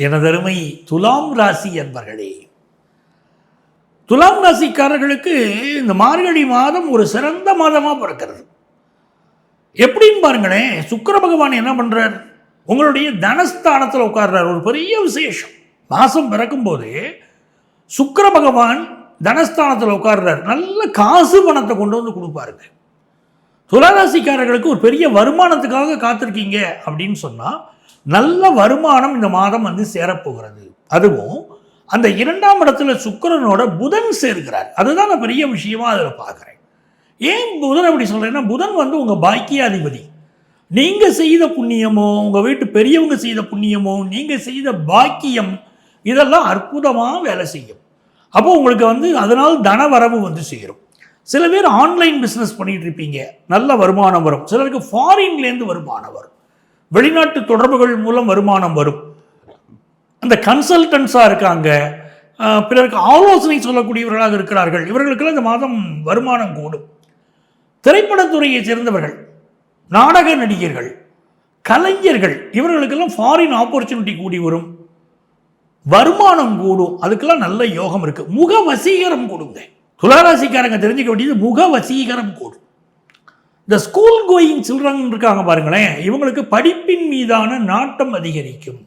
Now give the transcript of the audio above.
எனதருமை துலாம் ராசி என்பர்களே, துலாம் ராசிக்காரர்களுக்கு இந்த மார்கழி மாதம் ஒரு சிறந்த மாதமாக பிறக்கிறது. எப்படின்னு பாருங்களேன், சுக்கிர பகவான் என்ன பண்ணுறார், உங்களுடைய தனஸ்தானத்தில் உட்கார்றார். ஒரு பெரிய விசேஷம். மாதம் பிறக்கும்போது சுக்கிர பகவான் தனஸ்தானத்தில் உட்கார்றார். நல்ல காசு பணத்தை கொண்டு வந்து கொடுப்பாருங்க. துளாராசிக்காரர்களுக்கு ஒரு பெரிய வருமானத்துக்காக காத்திருக்கீங்க அப்படின்னு சொன்னால் நல்ல வருமானம் இந்த மாதம் வந்து சேரப்போகிறது. அதுவும் அந்த 2ஆம் இடத்துல சுக்கிரனோட புதன் சேர்க்கிறார். அதுதான் நான் பெரிய விஷயமா அதில் பார்க்குறேன். ஏன் புதன் அப்படி சொல்கிறேன்னா, புதன் வந்து உங்கள் பாக்கியாதிபதி. நீங்கள் செய்த புண்ணியமோ, உங்கள் வீட்டு பெரியவங்க செய்த புண்ணியமோ, நீங்கள் செய்த பாக்கியம், இதெல்லாம் அற்புதமாக வேலை செய்யும். அப்போ உங்களுக்கு வந்து அதனால் தன வரவு வந்து சேரும். சில பேர் ஆன்லைன் பிஸ்னஸ் பண்ணிகிட்டு இருப்பீங்க, நல்ல வருமானம் வரும். சிலருக்கு ஃபாரின்லேருந்து வருமானம் வரும், வெளிநாட்டு தொடர்புகள் மூலம் வருமானம் வரும். அந்த கன்சல்டன்ஸாக இருக்காங்க, பிறருக்கு ஆலோசனை சொல்லக்கூடியவர்களாக இருக்கிறார்கள், இவர்களுக்கெல்லாம் இந்த மாதம் வருமானம் கூடும். திரைப்படத்துறையை சேர்ந்தவர்கள், நாடக நடிகர்கள், கலைஞர்கள், இவர்களுக்கெல்லாம் ஃபாரின் ஆப்பர்ச்சுனிட்டி கூடி வரும், வருமானம் கூடும். அதுக்கெல்லாம் நல்ல யோகம் இருக்கு. முக வசீகரம் கூடுங்க. துளாராசிக்காரங்க தெரிஞ்சுக்க வேண்டியது முக வசீகரம் கூடும். இந்த ஸ்கூல் கோயிங் சில்ட்ரன் இருக்காங்க பாருங்களேன், இவங்களுக்கு படிப்பின் மீதான நாட்டம் அதிகரிக்கும்.